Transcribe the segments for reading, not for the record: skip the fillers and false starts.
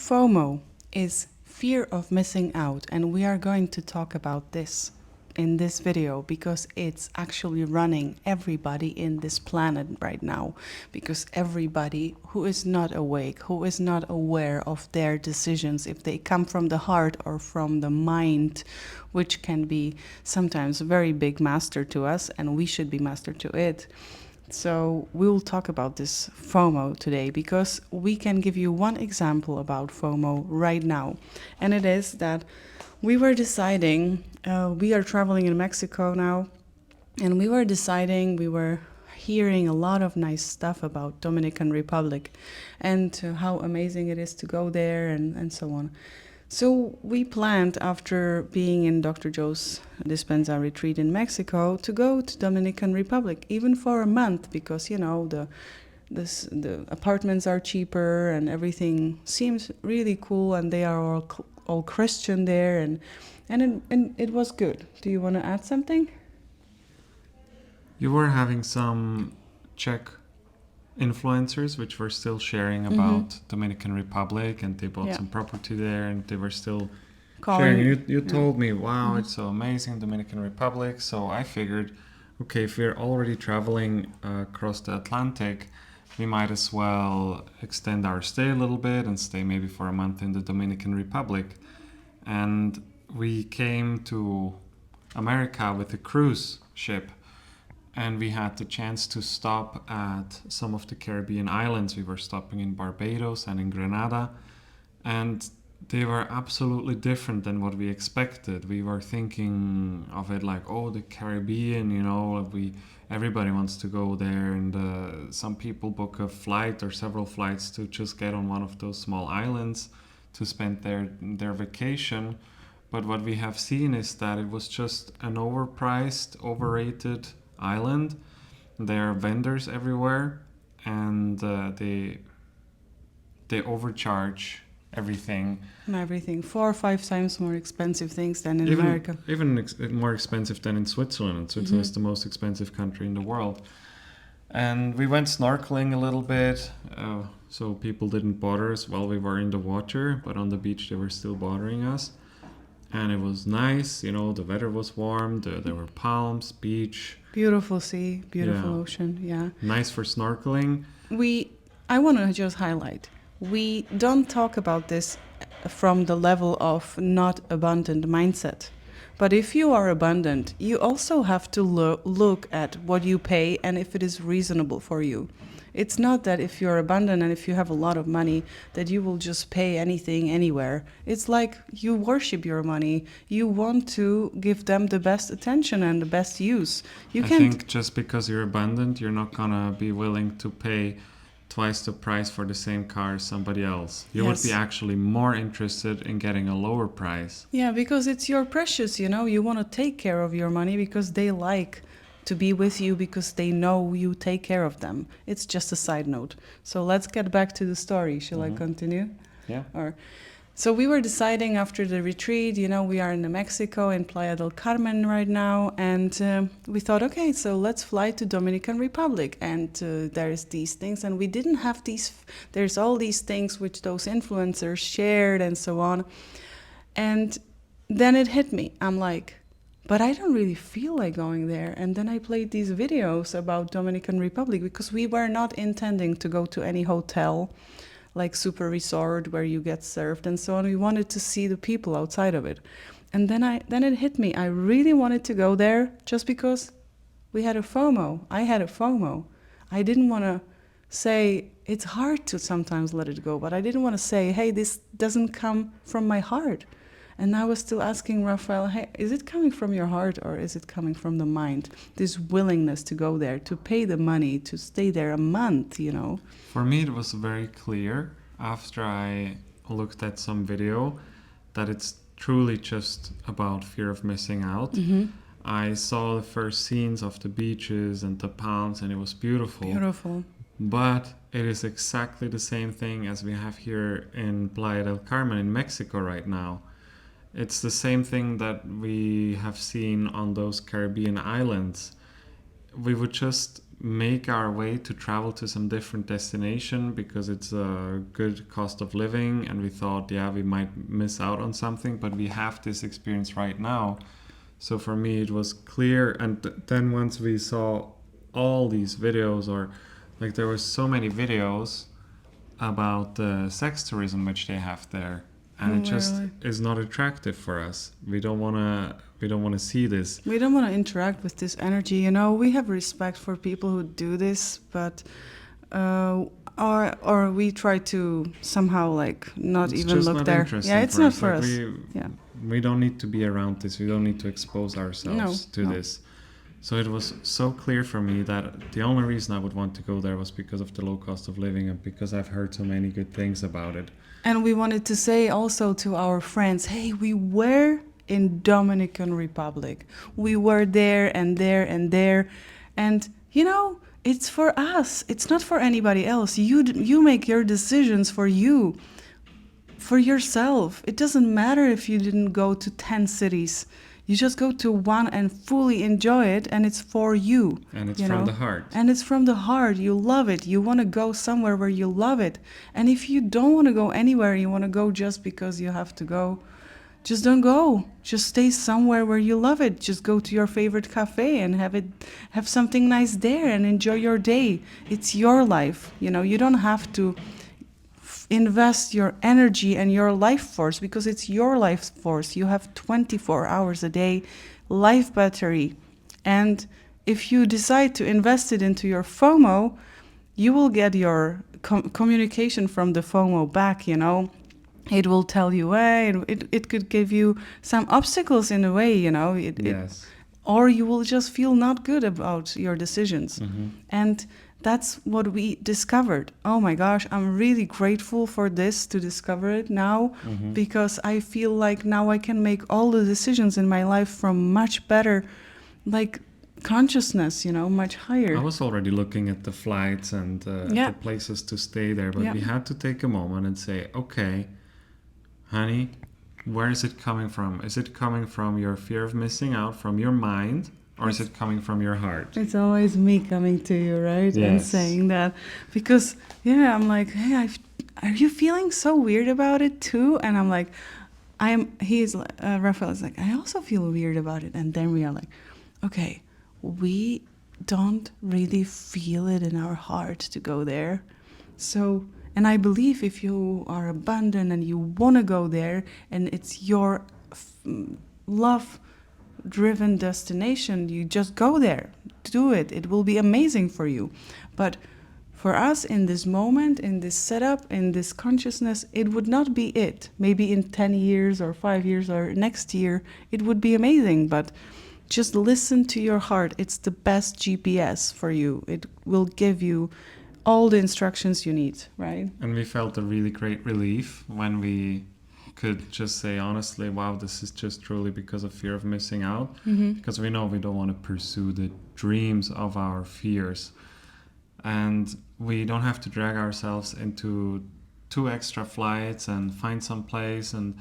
FOMO is fear of missing out, and we are going to talk about this in this video because it's actually running everybody in this planet right now, because everybody who is not awake, who is not aware of their decisions, if they come from the heart or from the mind, which can be sometimes a very big master to us, and we should be master to it. So we will talk about this FOMO today because we can give you one example about FOMO right now. And it is that we were deciding, we are traveling in Mexico now, and we were deciding, we were hearing a lot of nice stuff about Dominican Republic and how amazing it is to go there and so on. So we planned, after being in Dr. Joe's Dispenza retreat in Mexico, to go to Dominican Republic, even for a month, because, you know, the apartments are cheaper and everything seems really cool, and they are all Christian there, and it was good. Do you want to add something? You were having some Czech influencers which were still sharing about Dominican Republic, and they bought some property there, and they were still sharing. You told me, wow, it's so amazing, Dominican Republic. So I figured, okay, if we're already traveling across the Atlantic, we might as well extend our stay a little bit and stay maybe for a month in the Dominican Republic. And we came to America with a cruise ship. And we had the chance to stop at some of the Caribbean islands. We were stopping in Barbados and in Grenada. And they were absolutely different than what we expected. We were thinking of it like, oh, the Caribbean, you know, everybody wants to go there. And some people book a flight or several flights to just get on one of those small islands to spend their vacation. But what we have seen is that it was just an overpriced, overrated island. There are vendors everywhere, and they overcharge everything. 4 or 5 times more expensive things than in America. Even more expensive than in Switzerland. And Switzerland is the most expensive country in the world. And we went snorkeling a little bit, so people didn't bother us while we were in the water, but on the beach they were still bothering us. And it was nice, you know, the weather was warm, there were palms, beach. Beautiful sea, beautiful ocean, yeah. Nice for snorkeling. I want to just highlight, we don't talk about this from the level of not abundant mindset. But if you are abundant, you also have to look at what you pay and if it is reasonable for you. It's not that if you're abundant and if you have a lot of money that you will just pay anything anywhere. It's like you worship your money. You want to give them the best attention and the best use. I think just because you're abundant, you're not gonna be willing to pay twice the price for the same car as somebody else. You would be actually more interested in getting a lower price. Yeah, because it's your precious, you know. You want to take care of your money because they like to be with you, because they know you take care of them. It's just a side note. So let's get back to the story. Shall I continue? Yeah. So we were deciding after the retreat, you know, we are in Mexico, in Playa del Carmen right now, and we thought, okay, so let's fly to Dominican Republic, and there's these things, and we didn't have there's all these things which those influencers shared and so on. And then it hit me. I'm like, but I don't really feel like going there. And then I played these videos about Dominican Republic because we were not intending to go to any hotel, like super resort where you get served and so on. We wanted to see the people outside of it. And then it hit me. I really wanted to go there just because we had a FOMO. I had a FOMO. I didn't want to say, it's hard to sometimes let it go, but I didn't want to say, hey, this doesn't come from my heart. And I was still asking Raphael, hey, is it coming from your heart or is it coming from the mind? This willingness to go there, to pay the money, to stay there a month, you know. For me, it was very clear after I looked at some video that it's truly just about fear of missing out. I saw the first scenes of the beaches and the palms, and it was beautiful. Beautiful. But it is exactly the same thing as we have here in Playa del Carmen in Mexico right now. It's the same thing that we have seen on those Caribbean islands. We would just make our way to travel to some different destination because it's a good cost of living, and we thought, yeah, we might miss out on something, but we have this experience right now. So for me it was clear. And then once we saw all these videos, or like there were so many videos about the sex tourism which they have there, and it just is not attractive for us. We don't want to see this. We don't want to interact with this energy. You know, we have respect for people who do this, but or we try to somehow like not It's even just look not there. interesting Yeah, it's not us. for Like us. We don't need to be around this. We don't need to expose ourselves to this. So it was so clear for me that the only reason I would want to go there was because of the low cost of living and because I've heard so many good things about it. And we wanted to say also to our friends, hey, we were in Dominican Republic. We were there and there and there. And, you know, it's for us. It's not for anybody else. You make your decisions for you, for yourself. It doesn't matter if you didn't go to 10 cities. You just go to one and fully enjoy it, and it's for you. And it's from the heart. And it's from the heart. You love it. You want to go somewhere where you love it. And if you don't want to go anywhere, you want to go just because you have to go, just don't go. Just stay somewhere where you love it. Just go to your favorite cafe and have something nice there and enjoy your day. It's your life. You know, you don't have to invest your energy and your life force, because it's your life force. You have 24 hours a day life battery, and if you decide to invest it into your FOMO, you will get your communication from the FOMO back. You know, it will tell you, hey, it could give you some obstacles in a way, you know. Yes. Or you will just feel not good about your decisions. Mm-hmm. And that's what we discovered. Oh my gosh, I'm really grateful for this, to discover it now, because I feel like now I can make all the decisions in my life from much better, like, consciousness, you know, much higher. I was already looking at the flights and the places to stay there, but we had to take a moment and say, okay, honey, where is it coming from? Is it coming from your fear of missing out, from your mind? Or is it coming from your heart? It's always me coming to you, right? Yes. And saying that. Because, I'm like, hey, are you feeling so weird about it too? And I'm like, Raphael is like, I also feel weird about it. And then we are like, okay, we don't really feel it in our heart to go there. So, and I believe if you are abundant and you want to go there and it's your love-driven destination, you just go there, do it. It will be amazing for you. But for us in this moment, in this setup, in this consciousness, it would not be it. Maybe in 10 years or 5 years or next year, it would be amazing. But just listen to your heart. It's the best GPS for you. It will give you all the instructions you need, right? And we felt a really great relief when we could just say honestly, wow, this is just truly because of fear of missing out. Because we know we don't want to pursue the dreams of our fears. And we don't have to drag ourselves into 2 extra flights and find some place and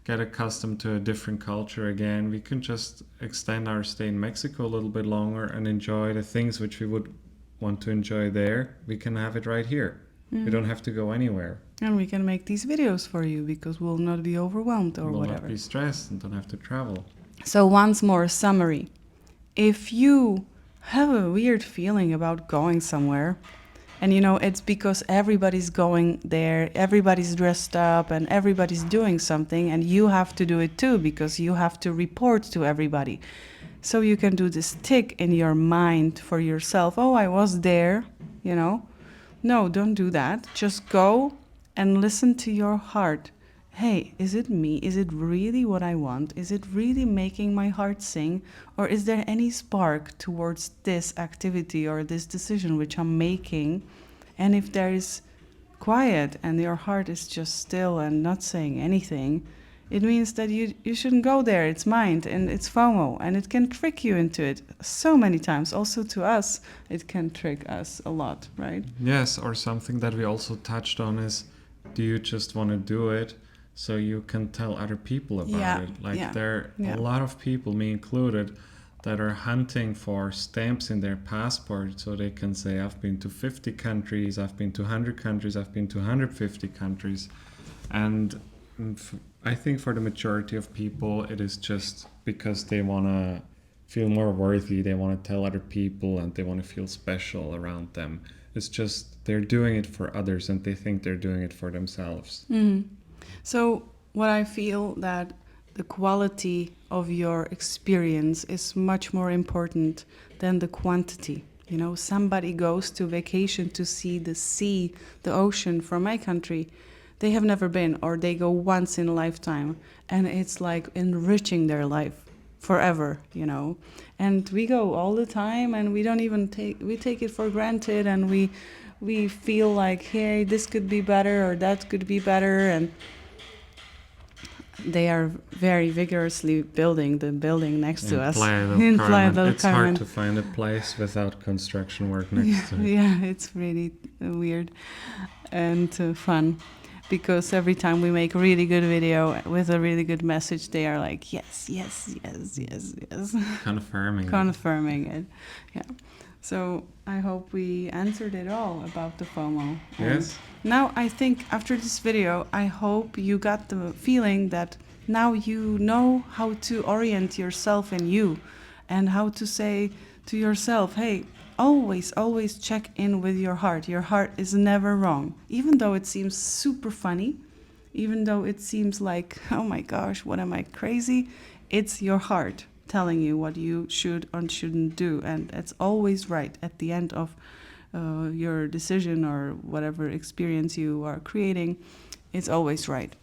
get accustomed to a different culture again. We can just extend our stay in Mexico a little bit longer and enjoy the things which we would want to enjoy there. We can have it right here. We don't have to go anywhere. And we can make these videos for you because we'll not be overwhelmed or we'll whatever. Not be stressed and don't have to travel. So once more, summary. If you have a weird feeling about going somewhere, and it's because everybody's going there, everybody's dressed up and everybody's doing something, and you have to do it too because you have to report to everybody. So you can do this tick in your mind for yourself. Oh, I was there, No, don't do that. Just go and listen to your heart. Hey, is it me? Is it really what I want? Is it really making my heart sing? Or is there any spark towards this activity or this decision which I'm making? And if there is quiet and your heart is just still and not saying anything, it means that you shouldn't go there. It's mind and it's FOMO, and it can trick you into it so many times. Also to us, it can trick us a lot, right? Yes, or something that we also touched on is, do you just want to do it so you can tell other people about it? Like there are a lot of people, me included, that are hunting for stamps in their passport so they can say, I've been to 50 countries, I've been to 100 countries, I've been to 150 countries. And I think for the majority of people, it is just because they want to feel more worthy, they want to tell other people, and they want to feel special around them. It's just they're doing it for others, and they think they're doing it for themselves. So what I feel that the quality of your experience is much more important than the quantity. You know, somebody goes to vacation to see the sea, the ocean from my country. They have never been, or they go once in a lifetime, and it's like enriching their life forever, you know. And we go all the time, and we don't even take it for granted, and we feel like, hey, this could be better or that could be better, and they are very vigorously building the building next to us. In Playa del It's hard to find a place without construction work next to it. Yeah, it's really weird and fun, because every time we make a really good video with a really good message, they are like, yes, yes, yes, yes, yes. Confirming it. Yeah. So I hope we answered it all about the FOMO. Yes. Now I think after this video, I hope you got the feeling that now you know how to orient yourself in you, and how to say to yourself, hey, always, always check in with your heart. Your heart is never wrong. Even though it seems super funny, even though it seems like, oh my gosh, what am I, crazy? It's your heart telling you what you should and shouldn't do, and it's always right at the end of your decision or whatever experience you are creating. It's always right.